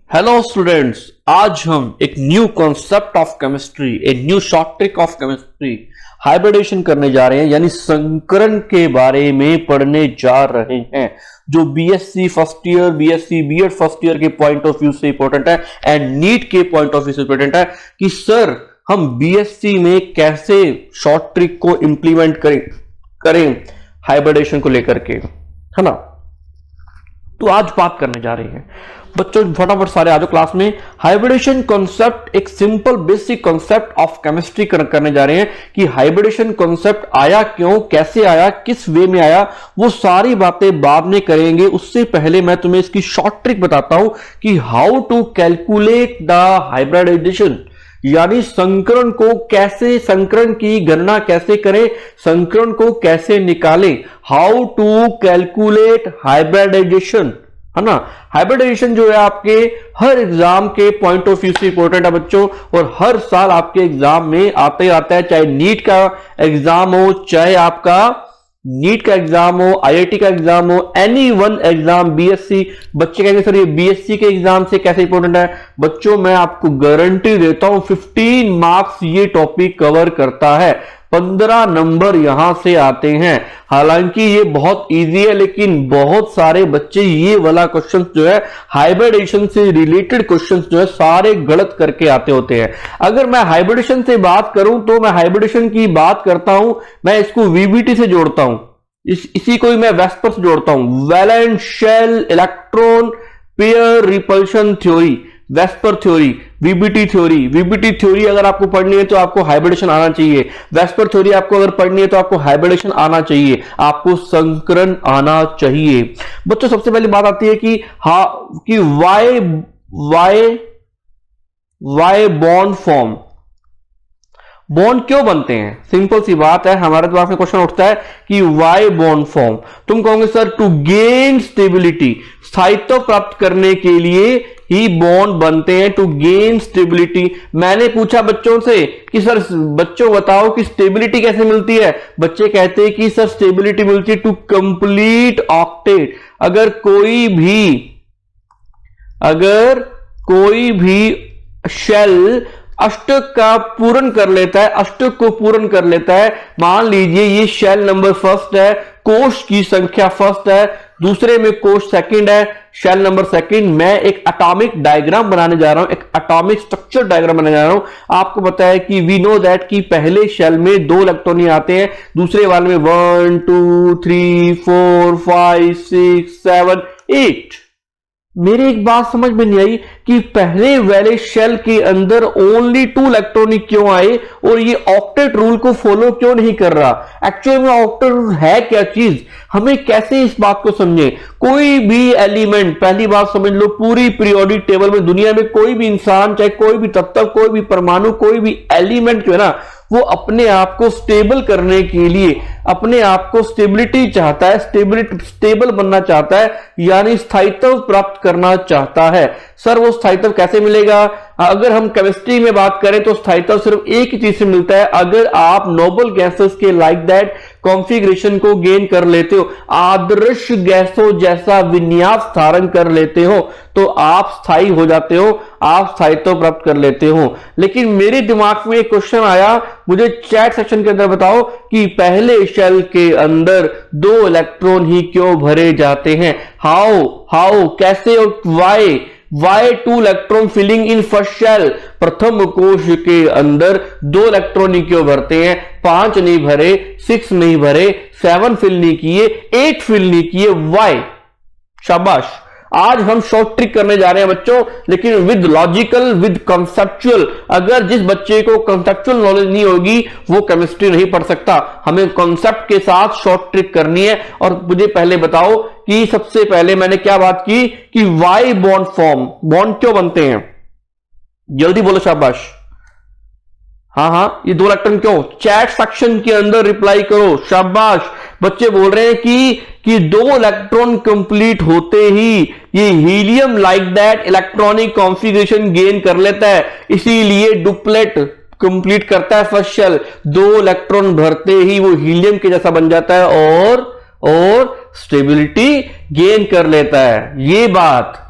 Hello students, आज हम एक न्यू कॉन्सेप्ट ऑफ केमिस्ट्री, एक new short trick of chemistry hybridization करने जा रहे हैं, यानी संकरण के बारे में पढ़ने जा रहे हैं, जो BSc first year, BSc BEd first year के पॉइंट ऑफ व्यू से इंपॉर्टेंट है एंड नीट के पॉइंट ऑफ व्यू से इंपॉर्टेंट है कि सर हम बीएससी में कैसे शॉर्ट ट्रिक को इंप्लीमेंट करें हाइब्रिडेशन को लेकर के, है ना। तो आज बात करने जा रहे हैं बच्चों, फटाफट सारे आज क्लास में। हाइब्रिडेशन कॉन्सेप्ट एक simple basic concept of chemistry करने जा रहे हैं कि हाइब्रिडेशन कॉन्सेप्ट आया क्यों, कैसे आया, किस वे में आया, वो सारी बातें बाद में करेंगे। उससे पहले मैं तुम्हें इसकी शॉर्ट ट्रिक बताता हूं कि how to calculate the hybridization, यानी संकरण को कैसे, संकरण की गणना कैसे करें, संकरण को कैसे निकालें, हाउ टू कैलकुलेट हाइब्रिडाइजेशन, है ना। हाइब्रिडाइजेशन जो है आपके हर एग्जाम के पॉइंट ऑफ व्यू से इंपॉर्टेंट है बच्चों, और हर साल आपके एग्जाम में आते ही आता है, चाहे नीट का एग्जाम हो, चाहे आपका नीट का एग्जाम हो, आईआईटी का एग्जाम हो, एनी वन एग्जाम, बीएससी। बच्चे कहेंगे सर ये बीएससी के एग्जाम से कैसे इंपॉर्टेंट है? बच्चों मैं आपको गारंटी देता हूं 15 मार्क्स ये टॉपिक कवर करता है, 15 नंबर यहां से आते हैं। हालांकि ये बहुत इजी है, लेकिन बहुत सारे बच्चे ये वाला क्वेश्चन जो है हाइब्रिडेशन से रिलेटेड क्वेश्चन जो है सारे गलत करके आते होते हैं। अगर मैं हाइब्रिडेशन से बात करूं तो मैं हाइब्रिडेशन की बात करता हूं, मैं इसको वीबीटी से जोड़ता हूं, इसी को ही मैं वेस्पर से जोड़ता हूं, valence shell electron pair repulsion theory, VSEPR theory, VBT theory. VBT theory अगर आपको पढ़नी है तो आपको हाइब्रिडेशन आना चाहिए, वेस्पर थ्योरी आपको अगर पढ़नी है तो आपको हाइब्रिडेशन आना चाहिए, आपको संकरण आना चाहिए। बच्चों सबसे पहली बात आती है कि वाई बॉन्ड फॉर्म, बॉन्ड क्यों बनते हैं? सिंपल सी बात है, हमारे दिमाग में क्वेश्चन उठता है कि वाई बॉन्ड फॉर्म। तुम कहोगे सर टू गेन स्टेबिलिटी, स्थायित्व प्राप्त करने के लिए ही बॉन्ड बनते हैं, टू गेन स्टेबिलिटी। मैंने पूछा बच्चों से कि सर बच्चों बताओ कि स्टेबिलिटी कैसे मिलती है? बच्चे कहते हैं कि सर स्टेबिलिटी मिलती है टू कंप्लीट ऑक्टेट। अगर कोई भी शेल अष्टक का पूर्ण कर लेता है, अष्टक को पूर्ण कर लेता है, मान लीजिए ये शेल नंबर फर्स्ट है, कोष की संख्या फर्स्ट है, दूसरे में कोष सेकंड है, शेल नंबर सेकंड। मैं एक एटॉमिक डायग्राम बनाने जा रहा हूं, एक एटॉमिक स्ट्रक्चर डायग्राम बनाने जा रहा हूं। आपको पता है कि वी नो दैट कि पहले शेल में 2 इलेक्ट्रॉन आते हैं, दूसरे वाले में 1 2 3 4 5 6 7 8। मेरी एक बात समझ में नहीं आई कि पहले वाले शेल के अंदर ओनली 2 इलेक्ट्रॉन क्यों आए और ये ऑक्टेट रूल को फॉलो क्यों नहीं कर रहा? एक्चुअली में ऑक्टेट रूल है क्या चीज, हमें कैसे इस बात को समझे? कोई भी एलिमेंट, पहली बात समझ लो, पूरी पीरियोडिक टेबल में दुनिया में कोई भी इंसान, चाहे कोई भी तत्व, कोई भी परमाणु, कोई भी एलिमेंट जो है ना, वो अपने आप को स्टेबल करने के लिए अपने आप को स्टेबिलिटी चाहता है, स्टेबल बनना चाहता है, यानी स्थायित्व प्राप्त करना चाहता है। सर वो स्थायित्व कैसे मिलेगा? अगर हम केमिस्ट्री में बात करें तो स्थायित्व सिर्फ एक ही चीज से मिलता है, अगर आप नोबल गैसेस के लाइक दैट कॉन्फ़िगरेशन को गेन कर लेते हो, आदर्श गैसों जैसा विन्यास धारण कर लेते हो, तो आप स्थायी हो जाते हो, आप स्थायित्व प्राप्त कर लेते हो। लेकिन मेरे दिमाग में एक क्वेश्चन आया, मुझे चैट सेक्शन के अंदर बताओ कि पहले शेल के अंदर 2 इलेक्ट्रॉन ही क्यों भरे जाते हैं? हाउ कैसे और why 2 electron filling in first shell, प्रथम कोश के अंदर 2 इलेक्ट्रॉन ही क्यों भरते हैं? 5 नहीं भरे, 6 नहीं भरे, 7 फिल नहीं किए, 8 फिल नहीं किए, वाई? शाबाश। आज हम शॉर्ट ट्रिक करने जा रहे हैं बच्चों, लेकिन विद लॉजिकल, विद कंसेप्चुअल। अगर जिस बच्चे को कंसेप्चुअल नॉलेज नहीं होगी वो केमिस्ट्री नहीं पढ़ सकता। हमें कॉन्सेप्ट के साथ शॉर्ट ट्रिक करनी है। और मुझे पहले बताओ कि सबसे पहले मैंने क्या बात की कि वाई बॉन्ड फॉर्म, बॉन्ड क्यों बनते हैं? जल्दी बोलो शाबाश। हाँ, ये 2 इलेक्ट्रॉन क्यों? चैट सेक्शन के अंदर रिप्लाई करो, शाबाश। बच्चे बोल रहे हैं कि 2 इलेक्ट्रॉन कंप्लीट होते ही ये helium like that electronic configuration gain कर लेता है, इसीलिए डुप्लेट कंप्लीट करता है फर्स्ट शेल। 2 इलेक्ट्रॉन भरते ही वो हीलियम के जैसा बन जाता है और स्टेबिलिटी गेन कर लेता है। ये बात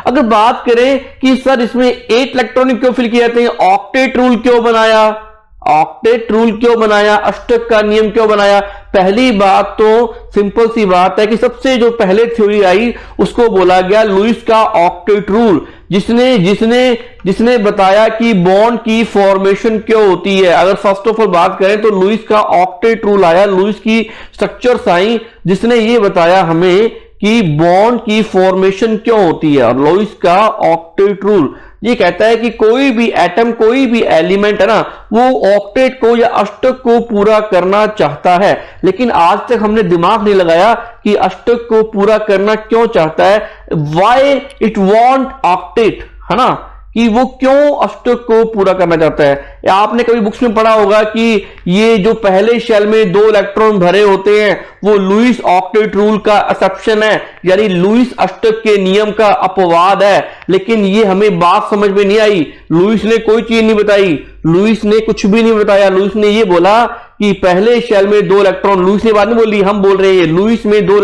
अगर बात करें कि सर इसमें 8 इलेक्ट्रॉनिक क्यों फिल किए जाते हैं, ऑक्टेट रूल क्यों बनाया, ऑक्टेट रूल क्यों बनाया, अष्टक का नियम क्यों बनाया। पहली बात तो सिंपल सी बात है कि सबसे जो पहले थ्योरी आई उसको बोला गया लुईस का ऑक्टेट रूल, जिसने बताया कि बॉन्ड की फॉर्मेशन क्यों होती है। अगर फर्स्ट ऑफ ऑल बात करें तो लुईस का ऑक्टेट रूल आया, लुईस की स्ट्रक्चर्स आई जिसने ये बताया हमें कि बॉन्ड की फॉर्मेशन क्यों होती है। और लुईस का ऑक्टेट रूल ये कहता है कि कोई भी एटम, कोई भी एलिमेंट है ना, वो ऑक्टेट को या अष्टक को पूरा करना चाहता है, लेकिन आज तक हमने दिमाग नहीं लगाया कि अष्टक को पूरा करना क्यों चाहता है, व्हाई इट वांट ऑक्टेट, है ना, कि वो क्यों अष्टक को पूरा करना चाहता है। या आपने कभी बुक्स में पढ़ा होगा कि ये जो पहले शेल में 2 इलेक्ट्रॉन भरे होते हैं वो लुईस ऑक्टेट रूल का एक्सेप्शन है, यानी लुईस अष्टक के नियम का अपवाद है। लेकिन ये हमें बात समझ में नहीं आई, लुईस ने कोई चीज नहीं बताई, लुईस ने कुछ भी नहीं बताया। लुईस ने ये बोला कि पहले शेल में 2 इलेक्ट्रॉन, लुईस ने बात नहीं बोली, हम बोल रहे हैं लुईस में 2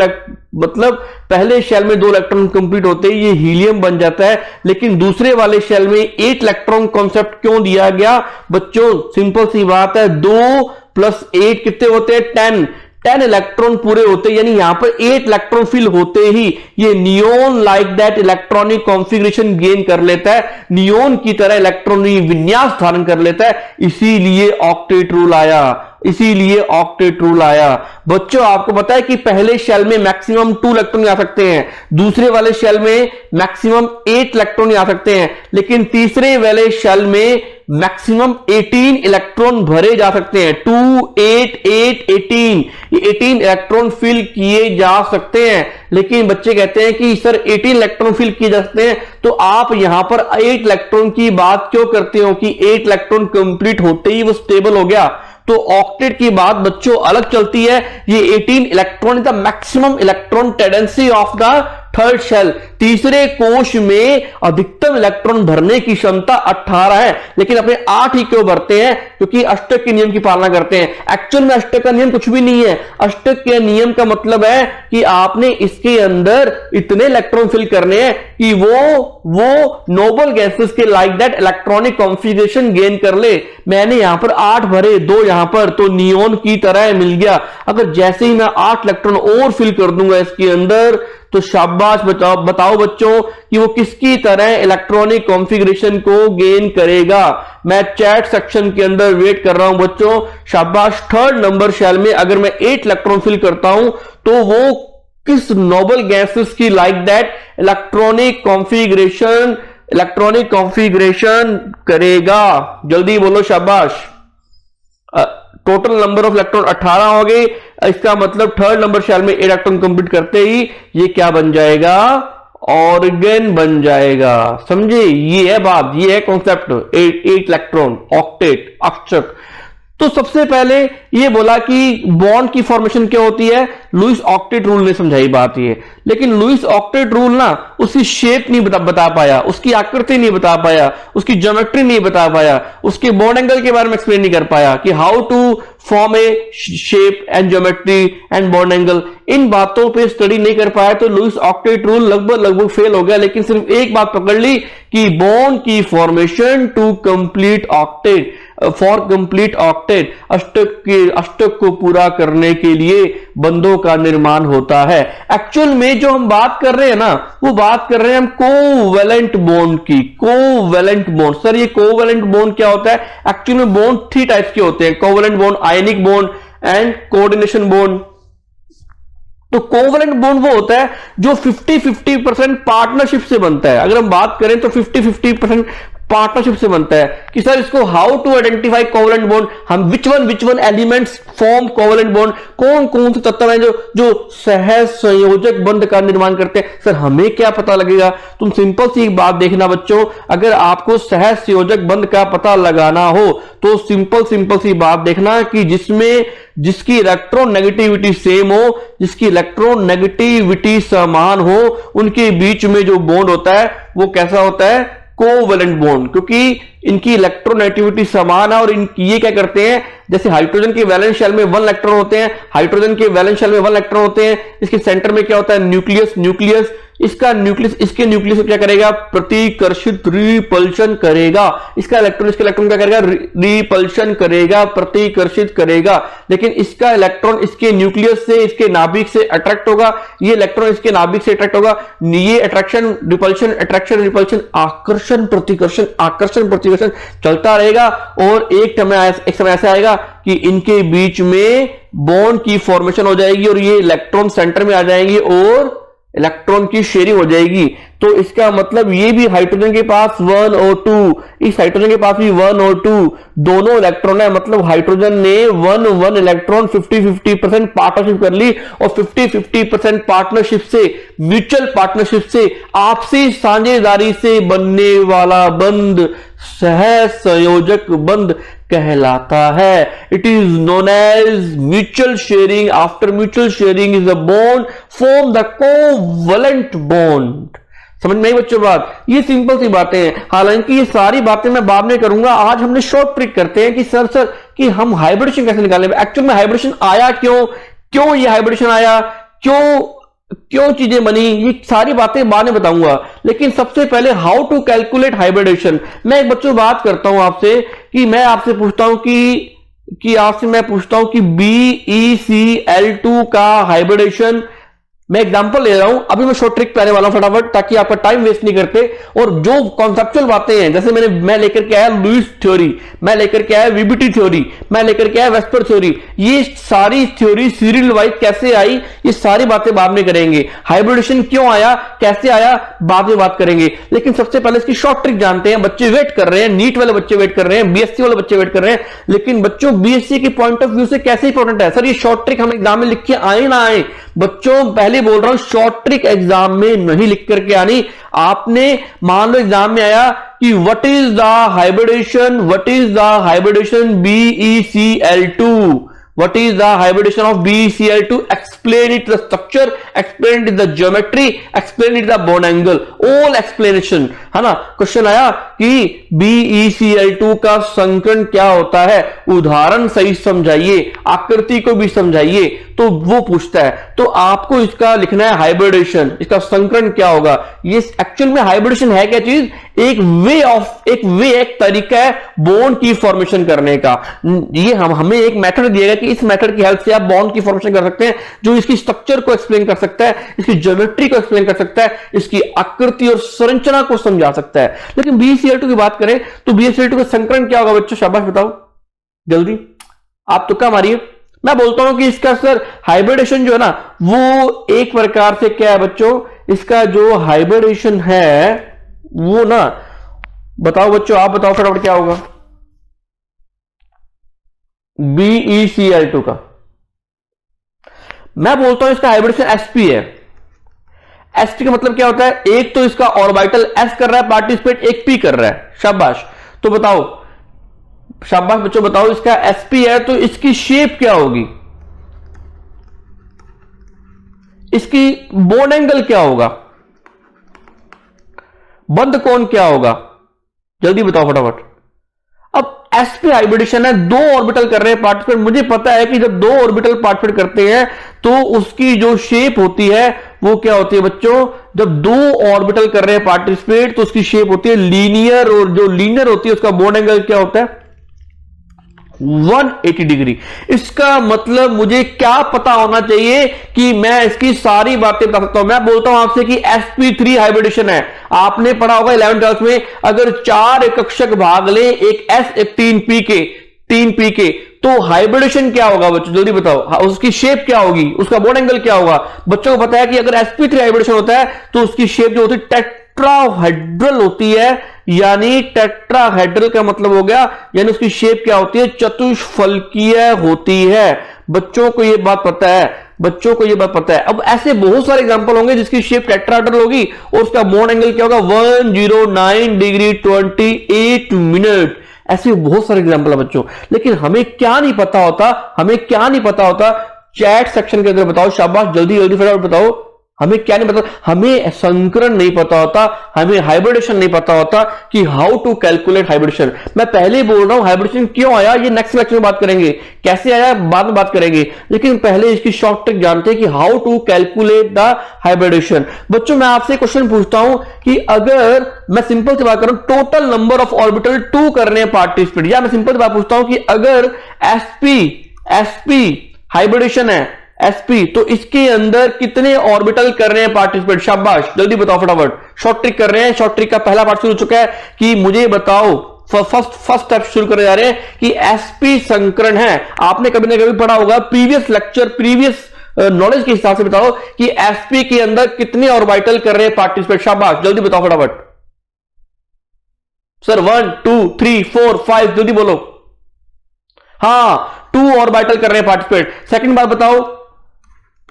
मतलब पहले शेल में 2 इलेक्ट्रॉन कंप्लीट होते ही ये हीलियम बन जाता है, लेकिन दूसरे वाले शेल में 8 इलेक्ट्रॉन कॉन्सेप्ट क्यों दिया गया बच्चों, सिंपल सी बात है, 2 + 8 कितने होते हैं, 10 इलेक्ट्रॉन पूरे होते हैं, यानी यहां पर 8 इलेक्ट्रॉन फिल होते ही ये neon like that electronic configuration gain कर लेता है, नियोन की तरह इलेक्ट्रॉनिक विन्यास धारण कर लेता है। इसीलिए ऑक्टेट रूल आया, बच्चों आपको पता है कि पहले शेल में मैक्सिमम 2 इलेक्ट्रॉन आ सकते हैं, दूसरे वाले शेल में मैक्सिमम 8 इलेक्ट्रॉन आ सकते हैं, लेकिन तीसरे वाले शेल में मैक्सिमम 18 इलेक्ट्रॉन भरे जा सकते हैं। 2 8 8 18 18 इलेक्ट्रॉन फिल किए जा सकते हैं। लेकिन बच्चे कहते हैं कि सर 18 इलेक्ट्रॉन फिल किए जा सकते हैं, तो आप यहां पर 8 इलेक्ट्रॉन की बात क्यों करते हो कि 8 इलेक्ट्रॉन कंप्लीट होते ही वो स्टेबल हो गया। तो ऑक्टेट की बात बच्चों अलग चलती है। ये 18 electron is the maximum electron tendency of the third shell, तीसरे कोश में अधिकतम इलेक्ट्रॉन भरने की क्षमता 18 है, लेकिन अपने 8 ही क्यों भरते हैं, क्योंकि अष्टक के नियम की पालना करते हैं। एक्चुअल में अष्टक का नियम कुछ भी नहीं है, अष्टक के नियम का मतलब है कि आपने इसके अंदर इतने इलेक्ट्रॉन फिल करने हैं कि वो नोबल गैसेस के like that electronic configuration gain कर ले। मैंने यहां पर 8 भरे, 2 यहां पर, तो नियोन की तरह मिल गया। अगर जैसे ही मैं 8 इलेक्ट्रॉन और फिल कर दूंगा इसके अंदर, तो शाबाश बताओ बच्चों कि वो किसकी तरह इलेक्ट्रॉनिक कॉन्फ़िगरेशन को गेन करेगा। मैं चैट सेक्शन के अंदर वेट कर रहा हूं बच्चों, शाबाश। थर्ड नंबर शेल में अगर मैं 8 इलेक्ट्रॉन फिल करता हूं तो वो किस नोबल गैसेस की लाइक दैट इलेक्ट्रॉनिक कॉन्फ़िगरेशन करेगा, जल्दी बोलो शाबाश। टोटल नंबर ऑफ इलेक्ट्रॉन 18 हो गए, इसका मतलब थर्ड नंबर शेल में 8 इलेक्ट्रॉन कंप्लीट करते ही ये क्या बन जाएगा, ऑर्गन बन जाएगा। समझे, ये है बात, ये है कॉन्सेप्ट 8 इलेक्ट्रॉन ऑक्टेट अक्षक। तो सबसे पहले ये बोला कि बॉन्ड की फॉर्मेशन क्या होती है, लुईस ऑक्टेट रूल ने समझाई बात ये। लेकिन लुईस ऑक्टेट रूल ना उसकी शेप नहीं बता पाया, उसकी आकृति नहीं बता पाया, उसकी ज्योमेट्री नहीं बता पाया, उसके बॉन्ड एंगल के बारे में एक्सप्लेन नहीं कर पाया कि how to form a shape and geometry and bond angle. इन बातों पे स्टडी नहीं कर पाया तो लुईस ऑक्टेट रूल लगभग फेल हो गया। लेकिन सिर्फ एक बात पकड़ ली कि बॉन्ड की formation to complete octet, for complete octet, अष्टक को पूरा करने के लिए बंधों का निर्माण होता है। एक्चुअल में जो हम बात कर रहे हैं ना, वो बात कर रहे हैं हम कोवैलेंट बॉन्ड की। कोवैलेंट बॉन्ड, सर ये कोवैलेंट बॉन्ड क्या होता है? एक्चुअल में बॉन्ड 3 टाइप्स के होते हैं, covalent bond, ionic bond and coordination bond. तो कोवैलेंट बॉन्ड वो होता है जो 50-50% पार्टनरशिप से बनता है। अगर हम बात करें तो 50-50% पार्टनरशिप से बनता है कि सर इसको how to identify covalent bond, हम which one elements form covalent bond, कौन से तत्व हैं जो सहज संयोजक बंध का निर्माण करते हैं। सर हमें क्या पता लगेगा? तुम सिंपल सी एक बात देखना बच्चों, अगर आपको सहज संयोजक बंध का पता लगाना हो तो सिंपल सी बात देखना कि जिसकी इलेक्ट्रॉन नेगेटिविटी सेम हो, जिसकी इलेक्ट्रॉन नेगेटिविटी समान हो, उनके बीच में जो बॉन्ड होता है वो कैसा होता है? Covalent bond. क्योंकि इनकी इलेक्ट्रोनेगेटिविटी समान है और इनकी ये क्या करते हैं, जैसे हाइड्रोजन के वैलेंस शेल में 1 इलेक्ट्रॉन होते हैं, हाइड्रोजन के वैलेंस शेल में 1 इलेक्ट्रॉन होते हैं, इसके सेंटर में क्या होता है, न्यूक्लियस, न्यूक्लियस इसका न्यूक्लियस, इसके न्यूक्लियस को क्या करेगा, प्रतिकर्षित रिपल्शन करेगा, इसका इलेक्ट्रॉन क्या करेगा, रिपल्शन करेगा, प्रतिकर्षित करेगा। लेकिन इसका इलेक्ट्रॉन इसके न्यूक्लियस से, इसके नाभिक से अट्रैक्ट होगा, ये इलेक्ट्रॉन इसके नाभिक से अट्रैक्ट होगा। ये अट्रैक्शन रिपल्शन, अट्रैक्शन रिपल्शन, आकर्षण प्रतिकर्षण, आकर्षण प्रतिकर्षण चलता रहेगा। और एक समय ऐसा आएगा कि इनके बीच में बॉन्ड की फॉर्मेशन हो जाएगी और ये इलेक्ट्रॉन सेंटर में आ जाएंगे और इलेक्ट्रॉन की शेयरिंग हो जाएगी। तो इसका मतलब ये भी हाइड्रोजन के पास 1 और 2, इस हाइड्रोजन के पास भी 1 और 2 दोनों इलेक्ट्रॉन है। मतलब हाइड्रोजन ने 1 इलेक्ट्रॉन 50-50% पार्टनरशिप कर ली और 50-50% पार्टनरशिप से, म्यूचुअल पार्टनरशिप से, आपसी साझेदारी से बनने वाला बंध सह संयोजक बंध कहलाता है। It is known as mutual sharing. After mutual sharing is a bond form the covalent bond. समझ में आई बच्चों बात? ये सिंपल सी बातें हैं, हालांकि ये सारी बातें मैं बाद में करूंगा। आज हमने शॉर्ट ट्रिक करते हैं कि सर कि हम हाइब्रिडेशन कैसे निकालें, एक्चुअल में हाइब्रिडेशन आया क्यों ये हाइब्रिडेशन आया, क्यों चीजें बनी, ये सारी बातें बाद में बताऊंगा। लेकिन सबसे पहले हाउ टू कैलकुलेट हाइब्रिडेशन। मैं एक बच्चों बात करता हूं आपसे कि मैं आपसे पूछता हूं कि BeCl2 का हाइब्रिडेशन, मैं एग्जांपल ले रहा हूं, अभी मैं शॉर्ट ट्रिक पे आने वाला हूं फटाफट, ताकि आपका टाइम वेस्ट नहीं करते। और जो कॉन्सेप्चुअल बातें हैं, जैसे मैं लेकर के आया लुईस थ्योरी, मैं लेकर के आया वीबीटी थ्योरी, मैं लेकर के आया वेस्पर थ्योरी, ये सारी थ्योरी सीरियल वाइज कैसे आई, ये सारी बातें बाद में करेंगे। हाइब्रिडेशन क्यों आया, कैसे आया, बाद में बात करेंगे। लेकिन सबसे पहले इसकी शॉर्ट ट्रिक जानते हैं। बच्चे वेट कर रहे हैं, नीट वाले बच्चे वेट कर रहे हैं, बीएससी वाले बच्चे वेट कर रहे हैं। लेकिन बच्चों बीएससी के पॉइंट ऑफ व्यू से कैसे इंपॉर्टेंट है सर ये शॉर्ट ट्रिक, हम एग्जाम में लिख के आए ना आए। बच्चों पहले बोल रहा हूं, शॉर्ट ट्रिक एग्जाम में नहीं लिख करके आनी। आपने मान लो एग्जाम में आया कि what is the hybridization BeCl2, what is the hybridization of BeCl2, explain it the structure, explain it the geometry, explain it the bond angle, all explanation, है ना। क्वेश्चन आया कि BeCl2 का संकरण क्या होता है, उदाहरण सही समझाइए, आकृति को भी समझाइए, तो वो पूछता है। तो आपको इसका लिखना है हाइब्रिडेशन, इसका संकरण क्या होगा। ये एक्चुअल में हाइब्रिडेशन है क्या चीज, एक तरीका है बॉन्ड की फॉर्मेशन करने का। ये हमें एक मेथड दिएगा कि इस मेथड की हेल्प से आप बॉन्ड की फॉर्मेशन कर सकते हैं, जो इसकी स्ट्रक्चर को एक्सप्लेन कर सकता है, इसकी ज्योमेट्री को एक्सप्लेन कर सकता है, इसकी आकृति और संरचना को समझा सकता है। लेकिन BeCl2 की बात करें तो BeCl2 का संकरण क्या होगा बच्चों, शाबाश बताओ जल्दी, आप तुक्का मारिए। मैं बोलता हूं कि इसका सर हाइब्रिडेशन जो है ना, वो एक प्रकार से क्या है बच्चों, इसका जो हाइब्रिडेशन है वो ना, बताओ बच्चों, आप बताओ फटाफट क्या होगा BeCl2 का। मैं बोलता हूं इसका हाइब्रिडेशन sp है। sp का मतलब क्या होता है, एक तो इसका ऑर्बिटल s कर रहा है पार्टिसिपेट, एक p कर रहा है। शाबाश, तो बताओ, शाबाश बच्चों बताओ, इसका sp है तो इसकी शेप क्या होगी, इसकी बॉन्ड एंगल क्या होगा, बंध कोण क्या होगा, जल्दी बताओ फटाफट। अब sp हाइब्रिडेशन है, 2 ऑर्बिटल कर रहे हैं पार्टिसिपेट। मुझे पता है कि जब 2 ऑर्बिटल पार्टिसिपेट करते हैं तो उसकी जो शेप होती है वो क्या होती है बच्चों, जब 2 ऑर्बिटल कर रहे हैं पार्टिसिपेट तो उसकी शेप होती है लीनियर, और जो लीनियर होती है उसका बॉन्ड एंगल क्या होता है 180 डिग्री। इसका मतलब मुझे क्या पता होना चाहिए कि मैं इसकी सारी बातें बता सकता हूं। मैं बोलता हूं आपसे कि sp3 हाइब्रिडेशन है, आपने पढ़ा होगा 11th में, अगर 4 कक्षक भाग ले, एक s एक 3 p के, तो हाइब्रिडेशन क्या होगा बच्चों जल्दी बताओ, उसकी शेप क्या होगी, उसका बॉन्ड एंगल क्या होगा। बच्चों को पता है कि अगर sp3 हाइब्रिडेशन होता है तो उसकी शेप जो होती है टेट्राहेड्रल होती है, यानी टेट्राहेड्रल का मतलब हो गया, यानी उसकी शेप क्या होती है, चतुष्फलकीय होती है। बच्चों को यह बात पता है, बच्चों को यह बात पता है। अब ऐसे बहुत सारे एग्जांपल होंगे जिसकी शेप टेट्राहेड्रल होगी और उसका बॉन्ड एंगल क्या होगा 109 डिग्री 28 मिनट। ऐसे बहुत सारे एग्जांपल है बच्चों, लेकिन हमें क्या नहीं पता होता, चैट सेक्शन के अंदर बताओ, शाबाश जल्दी जल्दी फटाफट बताओ हमें क्या नहीं पता, हमें संकरण नहीं पता होता, हमें हाइब्रिडेशन नहीं पता होता कि हाउ टू कैलकुलेट हाइब्रिडेशन। मैं पहले ही बोल रहा हूं हाइब्रिडेशन क्यों आया, ये नेक्स्ट लेक्चर में बात करेंगे, कैसे आया बाद में बात करेंगे, लेकिन पहले इसकी शॉर्ट ट्रिक जानते हैं कि how to calculate the hybridization. बच्चों मैं आपसे क्वेश्चन पूछता हूं कि अगर मैं सिंपल सी बात करूं, टोटल नंबर ऑफ ऑर्बिटल 2 करने हैं पार्टिसिपेट, या मैं सिंपल सी बात पूछता हूं कि अगर एसपी हाइब्रिडेशन है, एसपी, तो इसके अंदर कितने ऑर्बिटल कर रहे हैं पार्टिसिपेट? शाबाश, जल्दी बताओ फटाफट, शॉर्ट ट्रिक कर रहे हैं। शॉर्ट ट्रिक का पहला पार्ट शुरू हो चुका है कि मुझे बताओ, फर्स्ट स्टेप शुरू करने जा रहे हैं कि एसपी संकरण है। आपने कभी ना कभी पढ़ा होगा, प्रीवियस लेक्चर, प्रीवियस नॉलेज के हिसाब से बताओ कि एसपी के अंदर कितने ऑर्बिटल कर रहे हैं पार्टिसिपेट? शाबाश, जल्दी बताओ फटाफट सर। 1 2 3 4 5, जल्दी बोलो। हाँ, 2 ऑर्बिटल कर रहे हैं पार्टिसिपेट। सेकंड बात बताओ,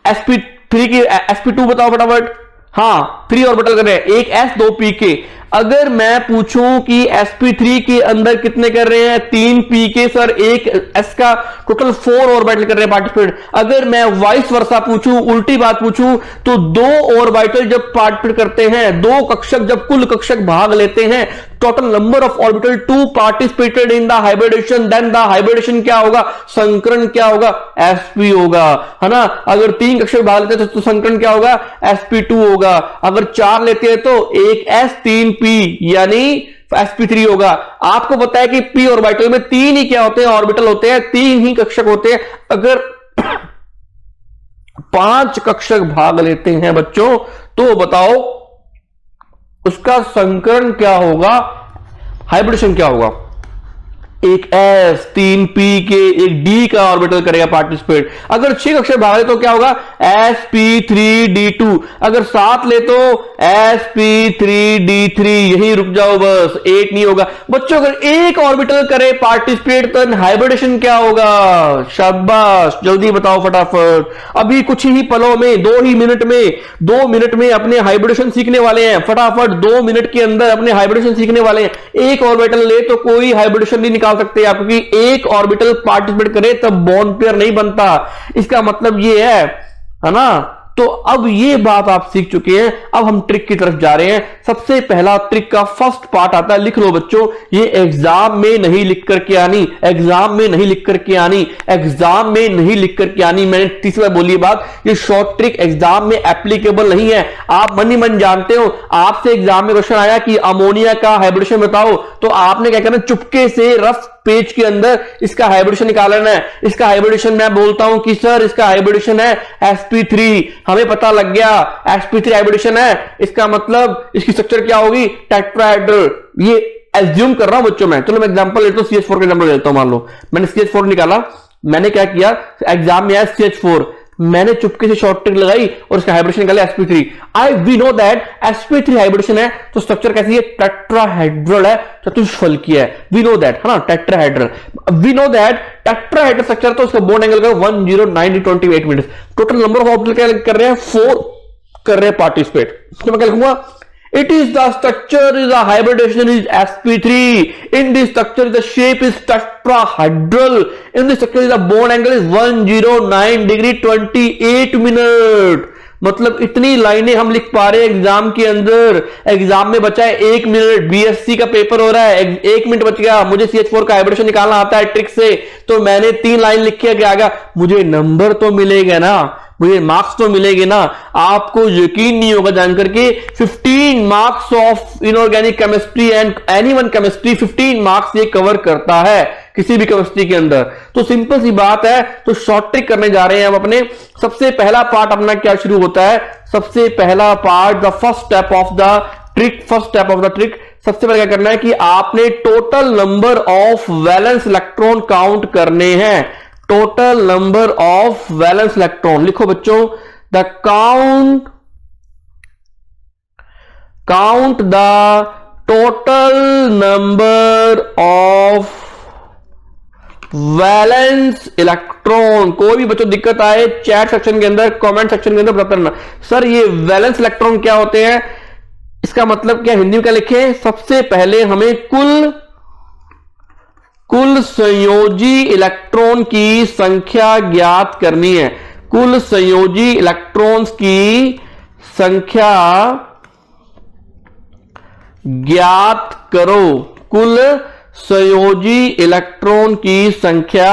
sp3 की, sp2 बताओ फटाफट। हाँ, 3 ऑर्बिटल कर रहे हैं, एक s 2 p के। अगर मैं पूछूं कि sp3 के अंदर कितने कर रहे हैं? 3 p के सर, एक s का, टोटल 4 ऑर्बिटल कर रहे हैं पार्टिसिपेट। अगर मैं वाइस वर्सा पूछूं, उल्टी बात पूछूं, तो 2 ऑर्बिटल जब पार्टिसिपेट करते हैं, 2 कक्षक जब कुल कक्षक भाग लेते हैं, total number of orbital 2 participated in the hybridization, then the hybridization क्या होगा? संकरण क्या होगा? sp होगा, है ना। अगर 3 कक्षक भाग लेते हैं तो संकरण क्या होगा? sp2 होगा। अगर 4 लेते हैं तो एक s 3 p यानी sp3 होगा। आपको पता है कि p ऑर्बिटल में 3 ही क्या होते हैं? ऑर्बिटल होते हैं, 3 ही कक्षक होते हैं। अगर 5 कक्षक भाग लेते हैं बच्चों, तो बताओ उसका संकरण क्या होगा, हाइब्रिडेशन क्या होगा? एक s 3 p के, एक d का ऑर्बिटल करेगा पार्टिसिपेट। अगर 6 कक्षक भाग ले तो क्या होगा? sp3d2। अगर 7 ले तो sp3d3। यही रुक जाओ बस, 8 नहीं होगा बच्चों। अगर एक ऑर्बिटल करे पार्टिसिपेट तो हाइब्रिडेशन क्या होगा? शाबाश, जल्दी बताओ फटाफट। अभी कुछ ही पलों में, 2 मिनट में अपने हाइब्रिडेशन सीखने वाले हैं। फटाफट 2 मिनट के अंदर अपने हाइब्रिडेशन सीखने वाले हैं। एक ऑर्बिटल ले तो कोई हाइब्रिडेशन नहीं निकाल सकते आप, क्योंकि एक ऑर्बिटल पार्टिसिपेट करे तब बॉन्ड पेयर नहीं बनता। इसका मतलब ये है ना। तो अब ये बात आप सीख चुके हैं, अब हम ट्रिक की तरफ जा रहे हैं। सबसे पहला ट्रिक का फर्स्ट पार्ट आता है, लिख लो बच्चों, ये एग्जाम में नहीं लिख करके आनी, एग्जाम में नहीं लिख करके आनी, एग्जाम में नहीं लिख करके आनी। मैंने तीसरी बार बोली बात, ये शॉर्ट ट्रिक एग्जाम में एप्लीकेबल नहीं है। आप मन ही मन जानते हो, आपसे एग्जाम में क्वेश्चन आया कि अमोनिया का हाइब्रिडेशन बताओ, तो आपने क्या करना, चुपके से रफ पेज के अंदर इसका हाइब्रिडेशन निकालना है। इसका हाइब्रिडेशन मैं बोलता हूं कि सर इसका हाइब्रिडेशन है sp3, हमें पता लग गया sp3 हाइब्रिडेशन है, इसका मतलब इसकी स्ट्रक्चर क्या होगी? टेट्राहेड्रल। ये एज्यूम कर रहा हूं बच्चों मैं। चलो मैं एग्जांपल लेता हूं, CH4 का एग्जांपल लेता हूं। मान लो मैंने CH4 निकाला, मैंने क्या किया, एग्जाम में आया CH4, मैंने चुपके से शॉर्ट ट्रिक लगाई और इसका हाइब्रिडेशन निकाला sp3। We know that sp3 hybridisation है तो स्ट्रक्चर कैसी है? टेट्राहेड्रल है, चतुष्फलकीय है। वी नो दैट, है ना, tetrahedral. We know that tetrahedral structure, तो उसका बोन एंगल का 1090 minute. Total number of orbital क्या कर रहे हैं? 4 कर रहे हैं पार्टिसिपेट। तो मैं क्या लिखूंगा? It is the structure is the hybridization is sp3. In this structure the shape is tetrahedral. In this structure the bond angle is 109 degree 28 minute. मतलब इतनी लाइनें हम लिख पा रहे हैं एग्जाम के अंदर। एग्जाम में बचा है 1 मिनट, बीएससी का पेपर हो रहा है, 1 मिनट बच गया। मुझे CH4 का हाइब्रिडेशन निकालना आता है ट्रिक से, तो मैंने 3 लाइन लिख के आ गया। मुझे नंबर तो मिलेगा ना, मुझे मार्क्स तो मिलेंगे ना। आपको यकीन नहीं होगा जानकर के 15 marks of inorganic chemistry and anyone chemistry, 15 marks ये कवर करता है किसी भी केमिस्ट्री के अंदर। तो सिंपल सी बात है। तो शॉर्ट ट्रिक करने जा रहे हैं हम अपने। सबसे पहला पार्ट अपना क्या शुरू होता है? सबसे पहला part, the first step of the trick, first step of the trick, सबसे पहले क्या करना है कि आपने total number of valence electron count करने हैं। Total number of valence electron लिखो बच्चों, the count the total number of valence electron. कोई भी बच्चों दिक्कत आए चैट सेक्शन के अंदर, कमेंट सेक्शन के अंदर बता करना, सर ये वैलेंस इलेक्ट्रॉन क्या होते हैं, इसका मतलब क्या, हिंदी में क्या लिखें? सबसे पहले हमें कुल संयोजी इलेक्ट्रॉन की संख्या ज्ञात करनी है। कुल संयोजी इलेक्ट्रॉन्स की संख्या ज्ञात करो। कुल संयोजी इलेक्ट्रॉन की संख्या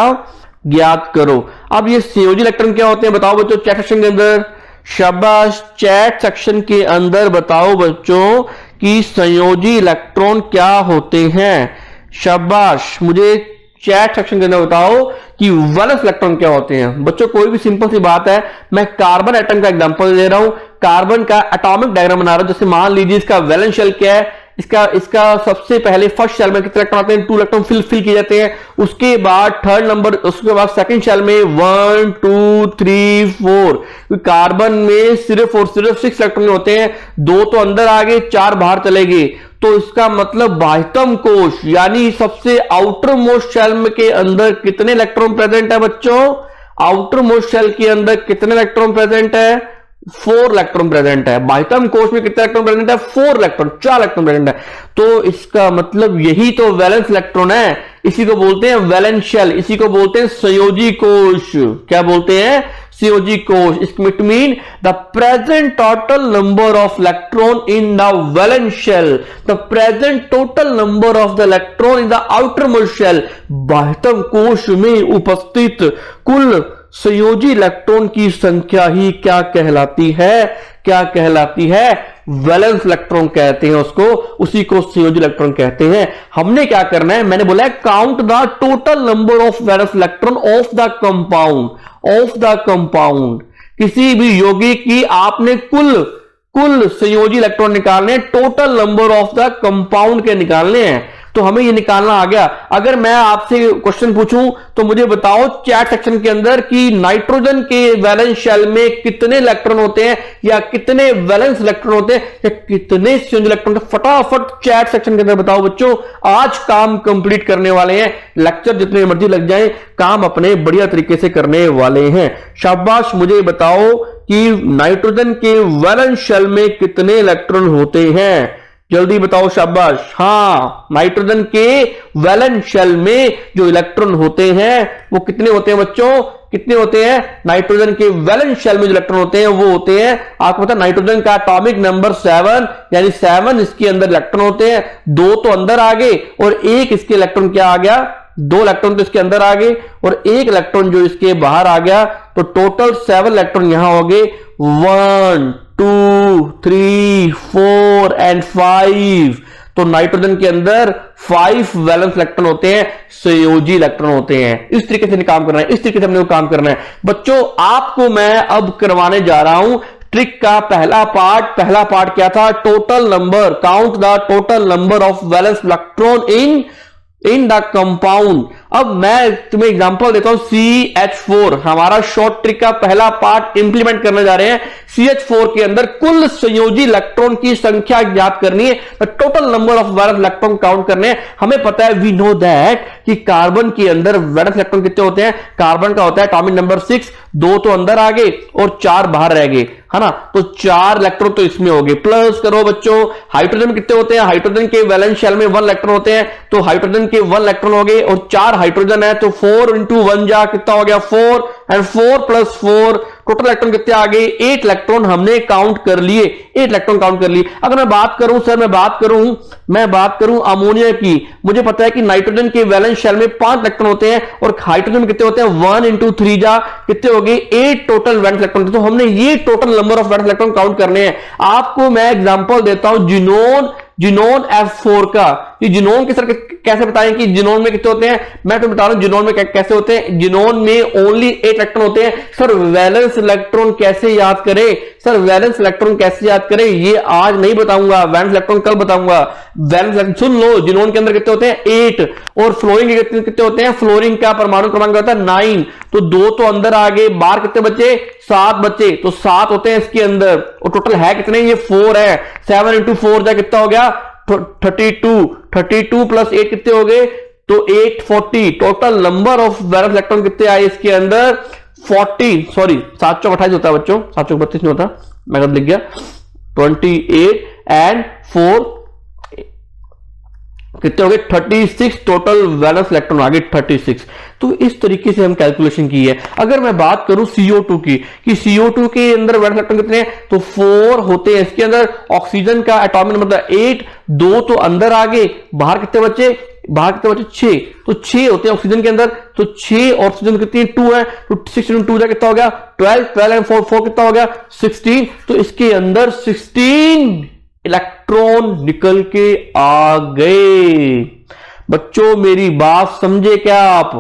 ज्ञात करो। अब ये संयोजी इलेक्ट्रॉन क्या होते हैं बताओ बच्चों चैट सेक्शन के अंदर। शाबाश, चैट सेक्शन के अंदर बताओ बच्चों कि संयोजी इलेक्ट्रॉन क्या होते हैं। शाबाश, मुझे चैट सेक्शन के अंदर बताओ कि वैलेंस इलेक्ट्रॉन क्या होते हैं। बच्चों कोई भी सिंपल सी बात है, मैं कार्बन एटम का एग्जांपल दे रहा हूं, कार्बन का एटॉमिक डायग्राम बना रहा हूं। जैसे मान लीजिए इसका वैलेंस शेल क्या है, इसका सबसे पहले फर्स्ट शेल में कितने इलेक्ट्रॉन आते हैं, 2 इलेक्ट्रॉन फिल किए जाते हैं। उसके बाद थर्ड नंबर, उसके बाद सेकंड शेल में 1 2 3 4। कार्बन में सिर्फ और सिर्फ 6 इलेक्ट्रॉन होते हैं, 2 तो अंदर आ गए, 4 बाहर चले गए। तो इसका मतलब बाह्यतम कोश यानी सबसे आउटर मोस्ट शेल के अंदर कितने इलेक्ट्रॉन प्रेजेंट है बच्चों। आउटर मोस्ट शेल के अंदर कितने इलेक्ट्रॉन प्रेजेंट है, 4 इलेक्ट्रॉन प्रेजेंट है। बाह्यतम कोश में कितने इलेक्ट्रॉन प्रेजेंट है, 4 इलेक्ट्रॉन, 4 इलेक्ट्रॉन प्रेजेंट है। तो इसका मतलब यही तो वैलेंस इलेक्ट्रॉन है। इसी को बोलते हैं वैलेंस शेल, इसी को बोलते हैं संयोजी कोश। क्या बोलते हैं, संयोजी कोश। It mean the present total number of electron in the valence shell, the present total number of the electron in the outer most shell. बाह्यतम कोश में उपस्थित कुल संयोजी इलेक्ट्रॉन की संख्या ही क्या कहलाती है, क्या कहलाती है, वैलेंस इलेक्ट्रॉन कहते हैं उसको, उसी को संयोजी इलेक्ट्रॉन कहते हैं। हमने क्या करना है, मैंने बोला है count the total number of valence electron of the compound, of the compound. किसी भी यौगिक की आपने कुल संयोजी इलेक्ट्रॉन निकालने, total number of the compound के निकालने हैं। तो हमें ये निकालना आ गया। अगर मैं आपसे क्वेश्चन पूछूं तो मुझे बताओ चैट सेक्शन के अंदर कि नाइट्रोजन के वैलेंस शेल में कितने इलेक्ट्रॉन होते हैं, या कितने वैलेंस इलेक्ट्रॉन होते हैं, या कितने संयोजी इलेक्ट्रॉन होते हैं। फटाफट चैट सेक्शन के अंदर बताओ बच्चों। आज काम कंप्लीट करने वाले हैं, लेक्चर जितने मर्जी लग जाए, काम अपने बढ़िया तरीके से करने वाले हैं। शाबाश, मुझे बताओ कि नाइट्रोजन के वैलेंस शेल में कितने इलेक्ट्रॉन होते हैं, जल्दी बताओ। शाबाश, हाँ, नाइट्रोजन के वैलेंस शेल में जो इलेक्ट्रॉन होते हैं वो कितने होते हैं बच्चों, कितने होते हैं। नाइट्रोजन के वैलेंस शेल में जो इलेक्ट्रॉन होते हैं वो होते हैं, आपको पता है नाइट्रोजन का एटॉमिक नंबर 7, यानी 7 इसके अंदर इलेक्ट्रॉन होते हैं। 2 तो अंदर आ गए और 1 इसके इलेक्ट्रॉन क्या आ गया, 2 इलेक्ट्रॉन तो इसके अंदर आ गए और 1 इलेक्ट्रॉन जो इसके बाहर आ गया। तो टोटल 7 इलेक्ट्रॉन यहां हो गए, 1 2 3 4 एंड 5। तो नाइट्रोजन के अंदर 5 वैलेंस इलेक्ट्रॉन होते हैं, संयोजी इलेक्ट्रॉन होते हैं। इस तरीके से काम करना है, इस तरीके से हमने काम करना है बच्चों। आपको मैं अब करवाने जा रहा हूं ट्रिक का पहला पार्ट क्या था, total number, count the total number of valence electron in the compound. अब मैं तुम्हें एग्जांपल देता हूं, CH4 हमारा शॉर्ट ट्रिक का पहला पार्ट इंप्लीमेंट करने जा रहे हैं। CH4 के अंदर कुल संयोजी इलेक्ट्रॉन की संख्या ज्ञात करनी है, total number of valence electron count करने हैं। हमें पता है, वी नो दैट कि कार्बन के अंदर वैलेंस इलेक्ट्रॉन कितने होते हैं। कार्बन का होता है एटॉमिक नंबर 6, 2 तो अंदर आ गए और 4 बाहर रह गए, है ना। तो 4 इलेक्ट्रॉन तो इसमें हो गए। प्लस करो बच्चों, हाइड्रोजन में कितने होते हैं, हाइड्रोजन के वैलेंस शेल में 1 इलेक्ट्रॉन होते हैं। तो हाइड्रोजन के 1 इलेक्ट्रॉन हो गए और 4 हाइड्रोजन है, तो 4 into 1 जा कितना हो गया, 4, एंड 4 + 4 टोटल इलेक्ट्रॉन कितने आ गए, 8 इलेक्ट्रॉन हमने काउंट कर लिए, 8 इलेक्ट्रॉन काउंट कर लिए। अगर मैं बात करूं सर, मैं बात करूं अमोनिया की, मुझे पता है कि नाइट्रोजन के वैलेंस शेल में 5 इलेक्ट्रॉन होते हैं और हाइड्रोजन में कितने होते हैं, 1 into 3 जा कितने हो गए, 8 टोटल वैलेंस इलेक्ट्रॉन। तो हमने ये total number of valence electron count करने हैं। आपको मैं एग्जांपल देता हूं जिनोन F4 का। ये जिनोन के सर कैसे बताएं कि जिनोन में कितने होते हैं, मैं तो बता रहा हूं जिनोन में कैसे होते हैं। जिनोन में ओनली 8 इलेक्ट्रॉन होते हैं। सर वैलेंस इलेक्ट्रॉन कैसे याद करें, सर वैलेंस इलेक्ट्रॉन कैसे याद करें, ये आज नहीं बताऊंगा, वैलेंस इलेक्ट्रॉन कल बताऊंगा। वैलेंस इलेक्ट्रॉन सुन लो, जिनोन के अंदर कितने होते हैं, 8, और फ्लोरीन के कितने होते हैं, फ्लोरीन का परमाणु क्रमांक होता है 9। तो 2 तो अंदर आ गए, बाहर कितने बचे, 7 बचे। तो 7 होते हैं इसके अंदर और टोटल है कितने, ये 4 है। 7 into 4 जा कितना हो गया, 32 + 8 कितने हो गए, तो 840। Total number of valence electron कितने आए इसके अंदर, 40, सॉरी 7 चौक 28 होता है बच्चों, 7 चौक 32 नहीं होता, मैं गलत लिख गया। 28 एंड 4 कितने हो गए 36 टोटल वैलेंस इलेक्ट्रॉन आ गए 36। तो इस तरीके से हम कैलकुलेशन की है। अगर मैं बात करूं CO2 की कि CO2 के अंदर वैलेंस इलेक्ट्रॉन कितने हैं, तो 4 होते हैं। इसके अंदर ऑक्सीजन का एटॉमिक नंबर 8, 2 तो अंदर आ गए, बाहर कितने बचे, बाहर कितने बचे 6, तो 6 होते हैं ऑक्सीजन के अंदर, तो 6 ऑक्सीजन कितनी 2 है, तो 6 × 2 कितना हो गया 12, 12 एंड 4 कितना हो गया 16। तो इसके अंदर 16 इलेक्ट्रॉन निकल के आ गए। बच्चों मेरी बात समझे क्या आप,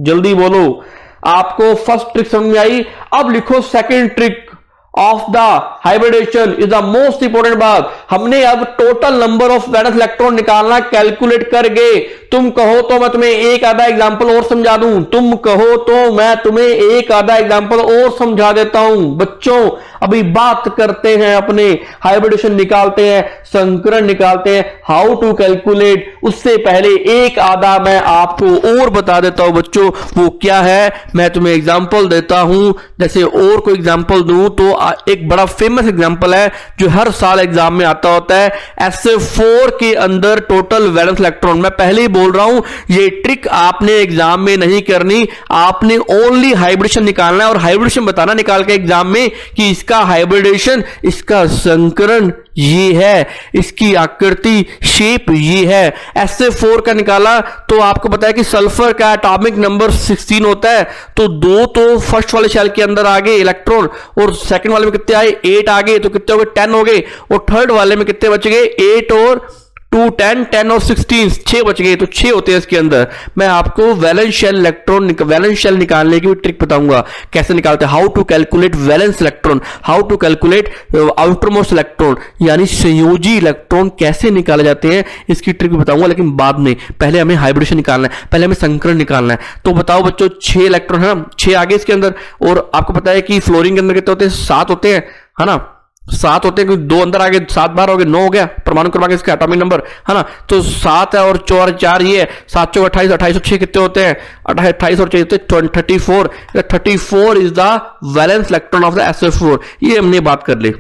जल्दी बोलो। आपको फर्स्ट ट्रिक समझ में आई, अब लिखो second trick of the hybridization is the most important बात। हमने अब total number of valence electron निकालना कैलकुलेट कर गए। तुम कहो तो मैं तुम्हें एक आधा एग्जांपल और समझा दूं, तुम कहो तो मैं तुम्हें एक आधा एग्जांपल और समझा देता हूं। बच्चों अभी बात करते हैं अपने हाइब्रिडेशन निकालते हैं, संकरण निकालते हैं, हाउ टू कैलकुलेट। उससे पहले एक आधा मैं आपको और बता देता हूं बच्चों, वो क्या है मैं तुम्हें एग्जांपल देता हूं। जैसे और कोई एग्जांपल दूं तो एक बड़ा फेमस एग्जांपल है जो हर साल एग्जाम में आता होता है, SF4 के अंदर टोटल वैलेंस इलेक्ट्रॉन। मैं पहले ही बोल रहा हूं ये ट्रिक आपने एग्जाम में नहीं करनी, आपने ओनली हाइब्रिडेशन निकालना है और हाइब्रिडेशन बताना निकाल के एग्जाम में कि इसका हाइब्रिडेशन, इसका संकरण ये है, इसकी आकृति शेप ये है। SF4 का निकाला तो आपको पता है कि सल्फर का एटॉमिक नंबर 16 होता है, तो 2 तो फर्स्ट वाले शेल के अंदर आ गए इलेक्ट्रॉन और सेकंड वाले में कितने आए 8 आ गए, तो कितने हो गए 10 हो गए, और थर्ड वाले में कितने बच गए 8 और 2 10, 10 और 16 6 बच गए, तो 6 होते हैं इसके अंदर। मैं आपको valence shell electron, valence shell निकालने की भी ट्रिक बताऊंगा कैसे निकालते हैं, how to calculate valence electron, how to calculate outermost electron, यानी संयोजी इलेक्ट्रॉन कैसे निकाले जाते हैं, इसकी ट्रिक भी बताऊंगा, लेकिन बाद में। पहले हमें हाइब्रिडेशन निकालना है, पहले हमें संकरण निकालना है। तो बताओ बच्चों 6 इलेक्ट्रॉन है ना, 6 आगे इसके अंदर, और आपको पता है कि फ्लोरीन के अंदर कितने होते हैं 7 होते हैं, है ना, 7 होते हैं, 2 अंदर आ गए, 7 बार हो गए 9 हो गया परमाणु क्रमांक इसका एटॉमिक नंबर, है ना। तो 7 है और 4 ये है, 7 4 28, 28 और 6 कितने होते हैं 28 और 6 होते हैं 34। 34 is the valence electron of the SF4। ये हमने बात कर ली,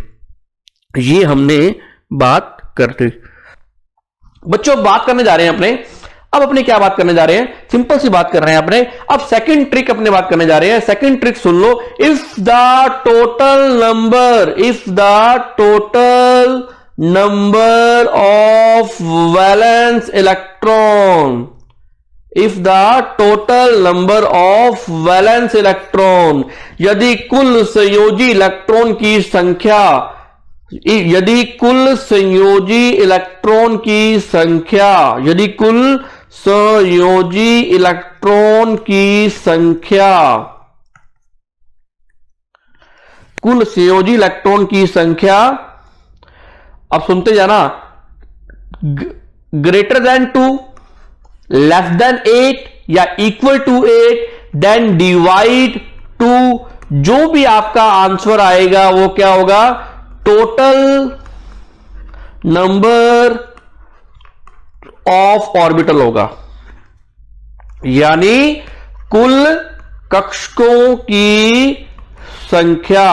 ये हमने बात कर ली। बच्चों बात करने जा रहे हैं अपने, अब अपने क्या बात करने जा रहे हैं, सिंपल सी बात कर रहे हैं अपने। अब सेकंड ट्रिक अपने बात करने जा रहे हैं। Second trick soon low, if the total number of valence electron, if the total number of valence electron, यदि कुल संयोजी इलेक्ट्रॉन की संख्या, यदि कुल संयोजी इलेक्ट्रॉन की संख्या, यदि कुल संयोजी इलेक्ट्रॉन की संख्या, कुल संयोजी इलेक्ट्रॉन की संख्या, अब सुनते जाना, ग्रेटर देन 2, लेस देन 8 या इक्वल टू 8, देन डिवाइड 2, जो भी आपका आंसर आएगा वो क्या होगा, टोटल नंबर ऑफ ऑर्बिटल होगा, यानी कुल कक्षकों की संख्या,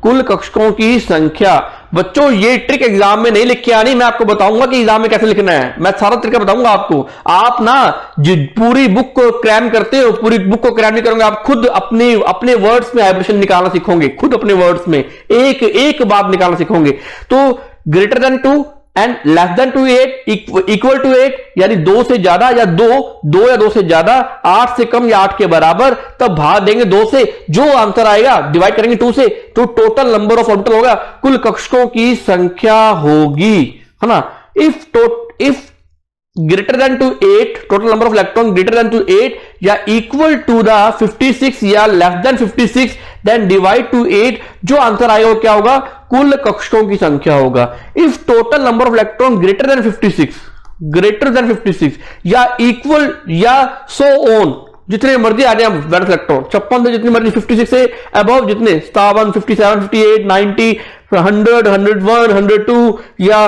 कुल कक्षकों की संख्या। बच्चों ये ट्रिक एग्जाम में नहीं लिख के आनी, मैं आपको बताऊंगा कि एग्जाम में कैसे लिखना है, मैं सारा तरीका बताऊंगा आपको। आप ना पूरी बुक को क्रैम करते हो, पूरी बुक को क्रैम नहीं करोगे, आप खुद अपने वर्ड्स में हाइब्रिडेशन निकालना सीखोगे, खुद अपने वर्ड्स में एक एक बात निकालना सीखोगे। तो greater than 2 and less than to 8, equal to 8, यानी 2 से ज्यादा या 2 या 2 से ज्यादा, 8 से कम या 8 के बराबर, तब भाग देंगे 2 से, जो आंसर आएगा डिवाइड करेंगे 2 से, तो टोटल नंबर ऑफ ऑर्बिटल होगा, कुल कक्षकों की संख्या होगी, है ना। If greater than to 8, total number of electron greater than to 8 या इक्वल टू द 56 या less than 56, then divide to 8, जो आंसर आएगा वो क्या होगा, कुल कक्षकों की संख्या होगा। If total number of electron greater then 56 या इक्वल या सो ऑन, जितने मर्जी आ जाए वैलेंस इलेक्ट्रॉन, 56 से जितनी मर्जी, 56 से अबव जितने, 57, 57, 58, 90, 100, 101, 102 या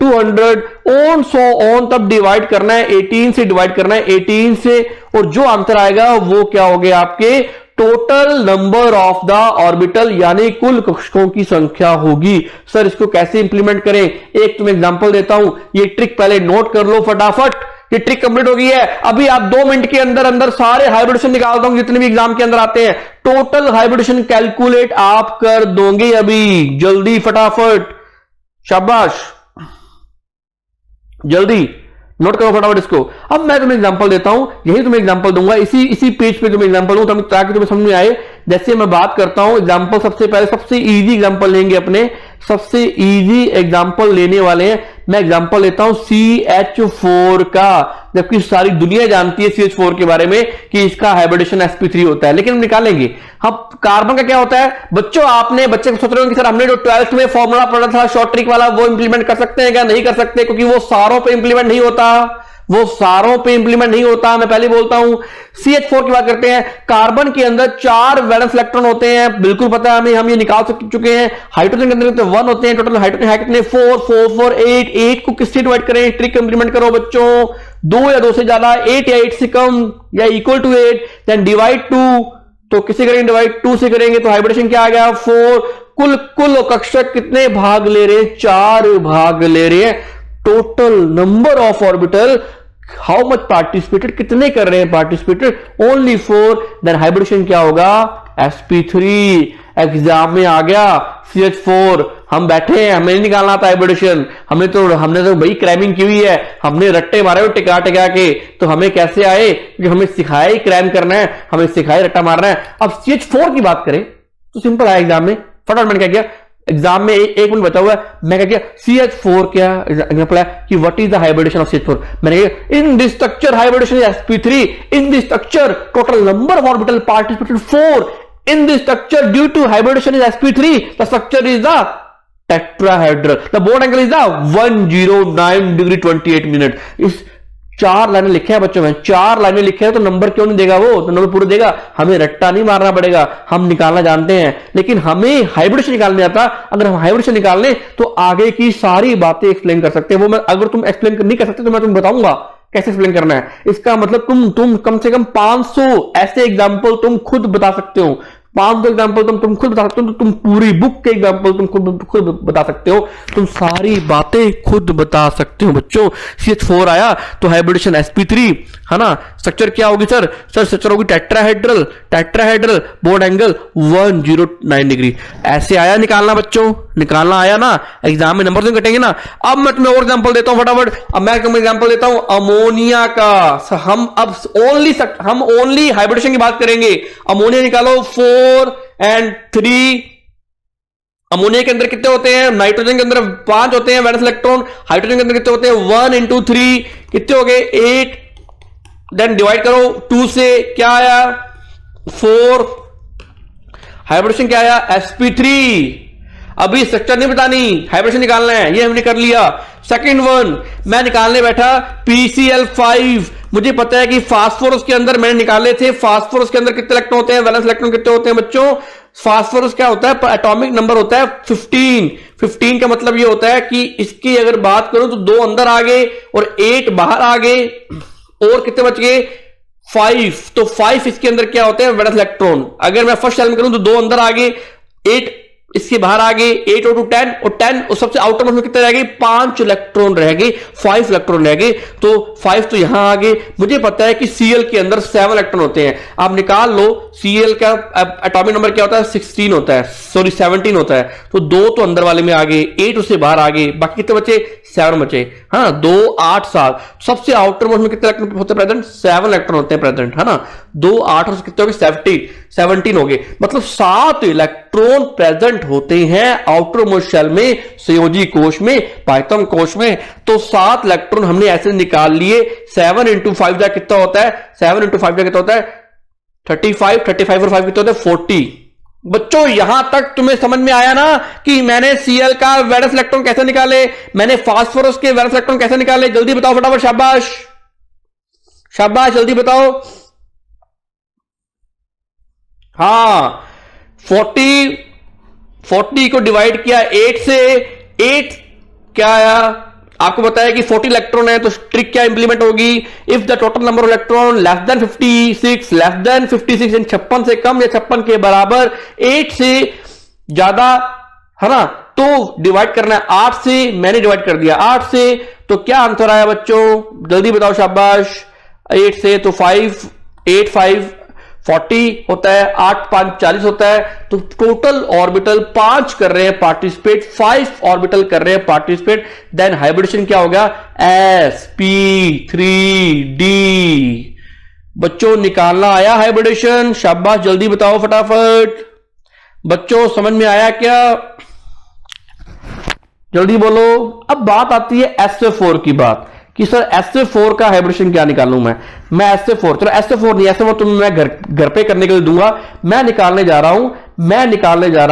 200 ऑन सो ऑन, तब डिवाइड करना है 18 से, डिवाइड करना है 18 से, और जो आंसर आएगा वो क्या हो गए आपके total number of the orbital यानी कुल कक्षकों की संख्या होगी। सर इसको कैसे इंप्लीमेंट करें, एक तुम्हें एग्जांपल देता हूं, ये ट्रिक पहले नोट कर लो फटाफट। ये ट्रिक कंप्लीट हो गई है, अभी आप 2 मिनट के अंदर अंदर सारे हाइब्रिडेशन निकालता हूं जितने भी एग्जाम के अंदर आते हैं, टोटल हाइब्रिडेशन कैलकुलेट आप कर दोगे अभी, जल्दी फटाफट, शाबाश, जल्दी नोट करो फटाफट इसको। अब मैं तुम्हें एग्जांपल देता हूं, यही तुम्हें एग्जांपल दूंगा, इसी पेज पे तुम्हें एग्जांपल दूंगा ताकि तुम्हें समझ में आए। जैसे मैं बात करता हूं एग्जांपल, सबसे पहले सबसे इजी एग्जांपल लेंगे अपने, सबसे इजी एग्जांपल लेने वाले हैं। मैं एग्जांपल लेता हूं CH4 का, जबकि सारी दुनिया जानती है CH4 के बारे में कि इसका हाइब्रिडेशन sp3 होता है, लेकिन हम निकालेंगे। हम कार्बन का क्या होता है बच्चों, आपने बच्चे को सोच रहे हो कि सर हमने जो 12th में फॉर्मूला पढ़ा था शॉर्ट ट्रिक वाला, वो इंप्लीमेंट कर सकते हैं क्या? नहीं कर सकते, क्योंकि वो सारों पे इंप्लीमेंट नहीं होता, वो सारों पे इंप्लीमेंट नहीं होता। मैं पहले बोलता हूं CH4 की बात करते हैं, कार्बन के अंदर 4 वैलेंस इलेक्ट्रॉन होते हैं, बिल्कुल पता है हमें, हम ये निकाल चुके हैं। हाइड्रोजन के अंदर 1 होते हैं, टोटल हाइड्रोजन है कितने 4 4 4 8 8 को किससे डिवाइड करें, ट्रिक इंप्लीमेंट करो बच्चों, 2 या 2 से ज्यादा, 8 या 8 से कम या इक्वल टू 8, देन डिवाइड 2, तो किसे करेंगे डिवाइड 2 से करेंगे, तो हाइब्रिडेशन क्या आ गया 4। कुल कक्षक कितने भाग ले रहे हैं, 4 भाग ले रहे हैं। Total number of orbital, how much participated, कितने कर रहे हैं पार्टिसिपेटेड, ओनली 4, देन हाइब्रिडेशन क्या होगा sp3। एग्जाम में आ गया CH4, हम बैठे हैं, हमें नहीं निकालना था हाइब्रिडेशन, हमने तो भाई क्रैमिंग की हुई है, हमने रट्टे मारे हो टिका टिका के, तो हमें कैसे आए, क्योंकि हमें सिखाया ही क्रैम करना है, हमें सिखाया रट्टा मारना है। अब CH4 की बात करें तो सिंपल आया एग्जाम में, फटाफट मैंने क्या किया, एग्जाम में एक मिनट बचा हुआ है, मैं क्या किया CH4 क्या एग्जांपल है कि what is the hybridization of CH4, मैंने कहा in this structure hybridization is sp3, in this structure total number of orbital participated 4, in this structure due to hybridization is sp3, the structure is the tetrahedral, the board angle is the 109 degree 28 minute. इस 4 लाइनें लिखे हैं बच्चों में, 4 लाइनें लिखे हैं, तो नंबर क्यों नहीं देगा वो, तो नंबर पूरा देगा, हमें रट्टा नहीं मारना पड़ेगा, हम निकालना जानते हैं, लेकिन हमें हाइब्रिडेशन निकालने आता। अगर हम हाइब्रिडेशन निकाल लें तो आगे की सारी बातें एक्सप्लेन कर सकते हैं, वो मैं, अगर तुम एक्सप्लेन नहीं कर सकते तो मैं तुम्हें बताऊंगा कैसे एक्सप्लेन करना है। इसका मतलब तुम कम से कम 500 ऐसे एग्जाम्पल तुम खुद बता सकते हो, 500 एग्जाम्पल तुम खुद बता सकते हो, तो तुम पूरी बुक के एग्जाम्पल तुम खुद बता सकते हो, तुम सारी बातें खुद बता सकते हो बच्चों। CH4 आया तो हाइब्रिडेशन sp3 है ना, स्ट्रक्चर क्या होगी सर स्ट्रक्चर होगी टेट्राहेड्रल, बोर्ड एंगल 109 डिग्री। ऐसे आया निकालना बच्चों, निकालना आया ना, एग्जाम में नंबर कटेंगे ना। अब मैं तुम्हें और एग्जांपल देता हूं फटाफट, अब मैं तुम्हें एग्जांपल देता हूं अमोनिया का। हम ओनली हाइब्रिडेशन की बात करेंगे। अमोनिया निकालो 4 and 3। अमोनिया के अंदर कितने होते हैं, नाइट्रोजन के अंदर 5 होते हैं वैलेंस इलेक्ट्रॉन, हाइड्रोजन के अंदर कितने होते हैं 1 into 3, कितने हो गए 8, देन डिवाइड करो 2 से, क्या आया 4, हाइब्रिडेशन क्या आया sp3। अभी स्ट्रक्चर नहीं बतानी, हाइब्रिडेशन निकालना है, ये हमने कर लिया। सेकंड वन मैं निकालने बैठा PCl5, मुझे पता है कि फास्फोरस के अंदर मैंने निकाले थे, फास्फोरस के अंदर कितने इलेक्ट्रॉन होते हैं, वैलेंस इलेक्ट्रॉन कितने होते हैं बच्चों, फास्फोरस क्या होता है एटॉमिक नंबर होता है 15 का मतलब ये होता है कि इसकी अगर बात करूं तो 2 अंदर आ गए और 8 बाहर आ गए, और कितने बच गए 5, तो 5 इसके अंदर क्या होते हैं वैलेंस इलेक्ट्रॉन। अगर मैं फर्स्ट सेल में करूं तो 2 अंदर आ गए, 8 इसके बाहर आ गए, 8 और 2 10, और 10 और सबसे आउटर मोस्ट में कितने रह गए 5 इलेक्ट्रॉन रह गए, 5 इलेक्ट्रॉन रह गए, तो 5 तो यहां आ गए। मुझे पता है कि Cl के अंदर 7 इलेक्ट्रॉन होते हैं, आप निकाल लो Cl का एटॉमिक नंबर क्या होता है 16 होता है, सॉरी 17 होता है, तो 2 तो अंदर वाले में आ गए, 8 उससे बाहर आ गए, बाकी कितने बचे 7 बचे, हाँ 2 8 7, सबसे आउटर मोस्ट में कितने इलेक्ट्रॉन होते हैं प्रेजेंट, 7 इलेक्ट्रॉन होते हैं प्रेजेंट, है ना, 2 8 और कितने हो गए 17 हो गए, मतलब 7 इलेक्ट्रॉन प्रेजेंट होते हैं आउटर मोस्ट शेल में, संयोजी कोश में, पायतम कोश में। तो 7 इलेक्ट्रॉन हमने ऐसे निकाल लिए। 7 into 5 जा कितना होता है, 7 into 5 जा कितना होता है 35, 35 और 5 कितना होता है 40। बच्चों यहां तक तुम्हें समझ में आया ना कि मैंने Cl का वैलेंस इलेक्ट्रॉन कैसे निकाले, मैंने फास्फोरस के वैलेंस इलेक्ट्रॉन कैसे निकाले, जल्दी बताओ फटाफट, शाबाश शाबाश जल्दी बताओ। हाँ 40 को डिवाइड किया 8 से, 8 क्या आया आपको बताया कि 40 इलेक्ट्रॉन है, तो ट्रिक क्या इंप्लीमेंट होगी? If the total number of electron less than 56, less than 56 यानी 56 से कम या 56 के बराबर, 8 से ज्यादा, है ना, तो डिवाइड करना है 8 से। मैंने डिवाइड कर दिया 8 से, तो क्या आंसर आया बच्चों? जल्दी बताओ, शाबाश। 8 से तो 5, 8 5 40 होता है, 8 5 40 होता है। तो टोटल ऑर्बिटल 5 कर रहे हैं पार्टिसिपेट, 5 ऑर्बिटल कर रहे हैं पार्टिसिपेट। देन हाइब्रिडेशन क्या होगा? sp3d। बच्चों निकालना आया हाइब्रिडेशन? शाबाश, जल्दी बताओ फटाफट। बच्चों समझ में आया क्या? जल्दी बोलो। अब बात आती है SF4 की बात कि सर SF4 का हाइब्रिडेशन क्या निकालूं मैं SF4, चलो SF4 नहीं, SF4 तो मैं घर पे करने के लिए दूंगा। मैं निकालने जा रहा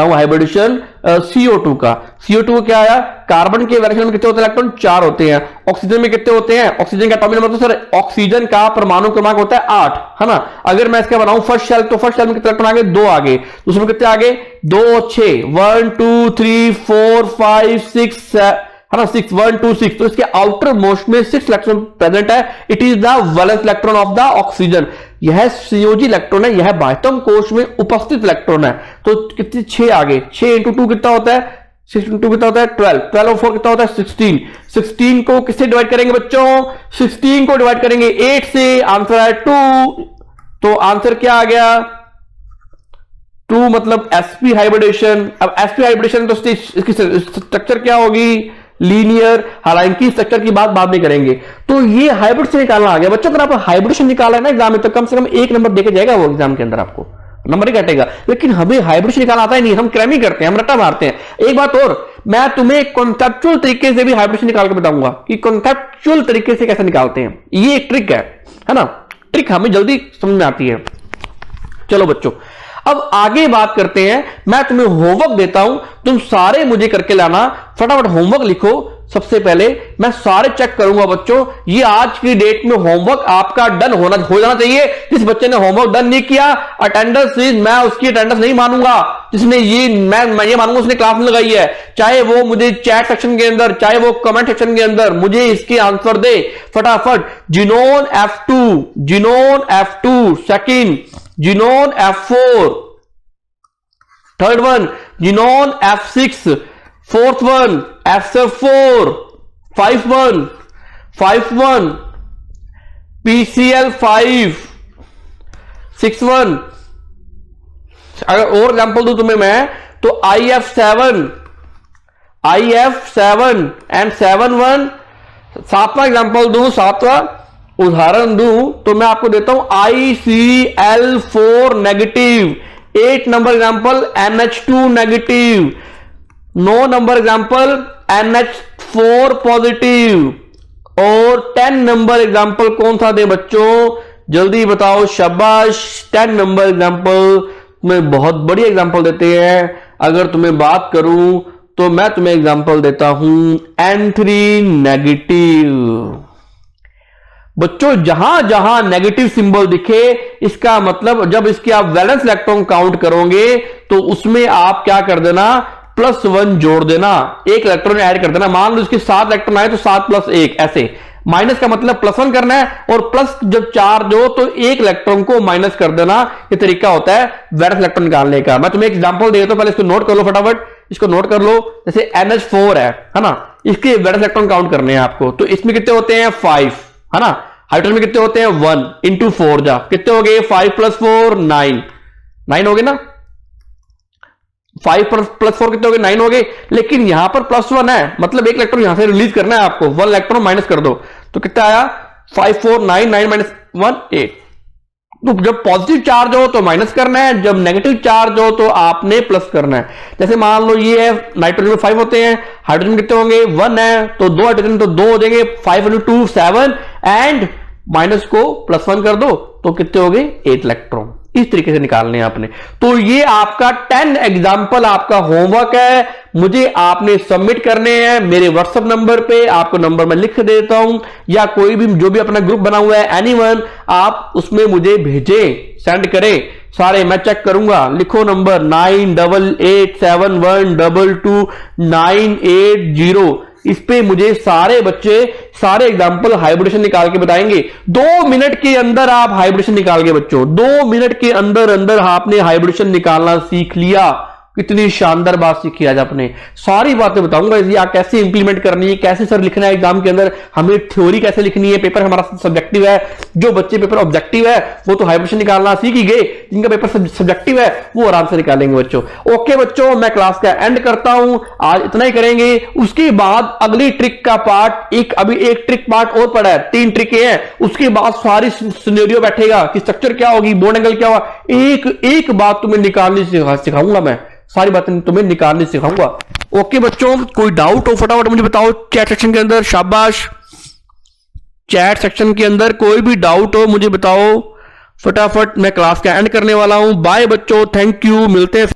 हूं हाइब्रिडेशन CO2 का। CO2 क्या आया? कार्बन के वैलेंस में कितने होते हैं इलेक्ट्रॉन? 4 होते हैं। ऑक्सीजन में कितने होते हैं? ऑक्सीजन का एटॉमिक नंबर, तो सर ऑक्सीजन का परमाणु क्रमांक होता है 8, है ना। अगर मैं इसका बनाऊं फर्स्ट शेल, तो फर्स्ट शेल में कितने इलेक्ट्रॉन आगे? 2 आगे। उसमें कितने आगे? 2 6, 1 2 3 4 5 6 है ना, 6 1 2 6। तो इसके आउटर मोस्ट में 6 इलेक्ट्रॉन प्रेजेंट है। It is the valence electron of the oxygen. यह COG इलेक्ट्रॉन है, यह बाह्यतम कोश में उपस्थित इलेक्ट्रॉन है। तो कितने? 6 आगे। 6 इंटू 2 कितना होता है? 6 इंटू 2 कितना होता है? 12। 12 और 4 कितना होता है? 16। 16 को किससे डिवाइड करेंगे बच्चों? 16 को डिवाइड करेंगे 8 से, आंसर है 2। तो आंसर क्या आ गया? 2 मतलब sp हाइब्रिडेशन। अब sp हाइब्रिडेशन तो इसकी स्ट्रक्चर क्या होगी? लीनियर। हालांकि स्ट्रक्चर की बात बाद में करेंगे। तो ये हाइब्रिड से निकालना आ गया बच्चों। अगर आप हाइब्रिडेशन निकाला है ना एग्जाम में, तो कम से कम 1 नंबर देके जाएगा वो, एग्जाम के अंदर आपको नंबर ही कटेगा। लेकिन हमें हाइब्रिडेशन निकालना आता ही नहीं, हम क्रैमी करते हैं, हम रट्टा मारते हैं। एक बात और, मैं तुम्हें कॉन्सेप्चुअल तरीके से भी हाइब्रिडेशन निकाल के बताऊंगा कि कॉन्सेप्चुअल तरीके से कैसे निकालते हैं। ये एक ट्रिक है ना। ट्रिक हमें जल्दी समझ में आती है। चलो बच्चों, अब आगे बात करते हैं। मैं तुम्हें होमवर्क देता हूं, तुम सारे मुझे करके लाना। फटाफट होमवर्क लिखो। सबसे पहले मैं सारे चेक करूंगा बच्चों। ये आज की डेट में होमवर्क आपका डन हो जाना चाहिए। जिस बच्चे ने होमवर्क डन नहीं किया, अटेंडेंस मैं उसकी अटेंडेंस नहीं मानूंगा। जिसने ये मैं ये मानूंगा उसने क्लास में लगाई है, चाहे वो मुझे चैट सेक्शन के अंदर, चाहे वो कमेंट सेक्शन के अंदर मुझे इसके आंसर दे फटाफट। Xenon F2, second xenon F4, third one xenon F6, fourth one SF4, 5 1 PCl5, 6 1। अगर और एग्जांपल दूं तुम्हें मैं, तो IF7 एंड 7 1। सातवां एग्जांपल दूं, सातवां उदाहरण दूं, तो मैं आपको देता हूं ICl4 negative. 8 number example NH2 negative. 9 number example NH4 positive. और 10 नंबर एग्जांपल कौन सा दे बच्चों? जल्दी बताओ, शाबाश। 10 नंबर एग्जांपल तुम्हें बहुत बड़ी एग्जांपल देते हैं। अगर तुम्हें बात करूं तो मैं तुम्हें एग्जांपल देता हूं N3 नेगेटिव। बच्चों जहां जहां नेगेटिव सिंबल दिखे, इसका मतलब जब इसके आप वैलेंस इलेक्ट्रॉन काउंट करोगे तो उसमें आप क्या कर देना? +1 जोड़ देना, 1 इलेक्ट्रॉन ऐड कर देना। मान लो इसके 7 इलेक्ट्रॉन आए तो 7 + 1 ऐसे। माइनस का मतलब +1 करना है, और प्लस जब चार्ज हो तो 1 इलेक्ट्रॉन को माइनस कर देना। ये तरीका होता है वैलेंस इलेक्ट्रॉन निकालने का। मैं तुम्हें एक एग्जांपल दे देता हूं, पहले इसको नोट कर लो फटाफट। इसको नोट कर लो। जैसे NH4 है ना, इसके वैलेंस इलेक्ट्रॉन काउंट करने हैं आपको। तो इसमें कितने होते हैं? 5, है ना। हाइड्रोजन में कितने होते हैं? 1 × 4 जा कितने हो गए? 5 + 4 9 हो गए ना। 5 + 4 कितने हो गए? 9 हो गए। लेकिन यहां पर +1 है, मतलब 1 इलेक्ट्रॉन यहां से रिलीज करना है आपको। 1 इलेक्ट्रॉन माइनस कर दो, तो कितना आया? 5 4 9 9 - 1 8। तो जब पॉजिटिव चार्ज हो तो माइनस करना है, जब नेगेटिव चार्ज हो तो आपने प्लस करना है। जैसे मान लो ये है, नाइट्रोजन में 5 होते हैं, हाइड्रोजन कितने होंगे? 1 है, तो 2 हाइड्रोजन तो 2 हो जाएंगे। 5 × 2 7, एंड माइनस को +1 कर दो तो कितने हो गए? 8 इलेक्ट्रॉन। इस तरीके से निकालने हैं आपने। तो ये आपका 10 एग्जाम्पल आपका होमवर्क है, मुझे आपने सबमिट करने हैं मेरे व्हाट्सएप नंबर पे। आपको नंबर मैं लिख देता हूं, या कोई भी जो भी अपना ग्रुप बना हुआ है एनीवन, आप उसमें मुझे भेजें, सेंड करें सारे, मैं चेक करूंगा। लिखो नंबर 9887122980। इस पे मुझे सारे बच्चे सारे एग्जाम्पल हाइब्रिडेशन निकाल के बताएंगे। 2 मिनट के अंदर आप हाइब्रिडेशन निकाल के बच्चों, 2 मिनट के अंदर अंदर आपने हाइब्रिडेशन निकालना सीख लिया। कितनी शानदार बात सीखी आज आपने। सारी बातें बताऊंगा इसी, आप कैसे इंप्लीमेंट करनी है, कैसे सर लिखना है एग्जाम के अंदर, हमें थ्योरी कैसे लिखनी है, पेपर हमारा सब्जेक्टिव है। जो बच्चे पेपर ऑब्जेक्टिव है वो तो हाइब्रिडेशन निकालना सीख ही गए, जिनका पेपर सब्जेक्टिव है वो आराम से निकालेंगे बच्चों। ओके बच्चों, मैं क्लास का एंड करता हूं, आज इतना ही करेंगे। उसके बाद अगली ट्रिक का पार्ट अभी एक ट्रिक पार्ट और पड़ा है, 3 ट्रिकें हैं। उसके बाद सारी सिनेरियो बैठेगा कि स्ट्रक्चर क्या होगी, बोर्ड एंगल क्या होगा। एक बात तुम्हें निकालनी सिखाऊंगा मैं, सारी बातें तुम्हें निकालनी सिखाऊंगा। ओके बच्चों, कोई डाउट हो फटाफट मुझे बताओ चैट सेक्शन के अंदर। शाबाश, चैट सेक्शन के अंदर कोई भी डाउट हो मुझे बताओ फटाफट। मैं क्लास का एंड करने वाला हूं। बाय बच्चों, थैंक यू, मिलते हैं।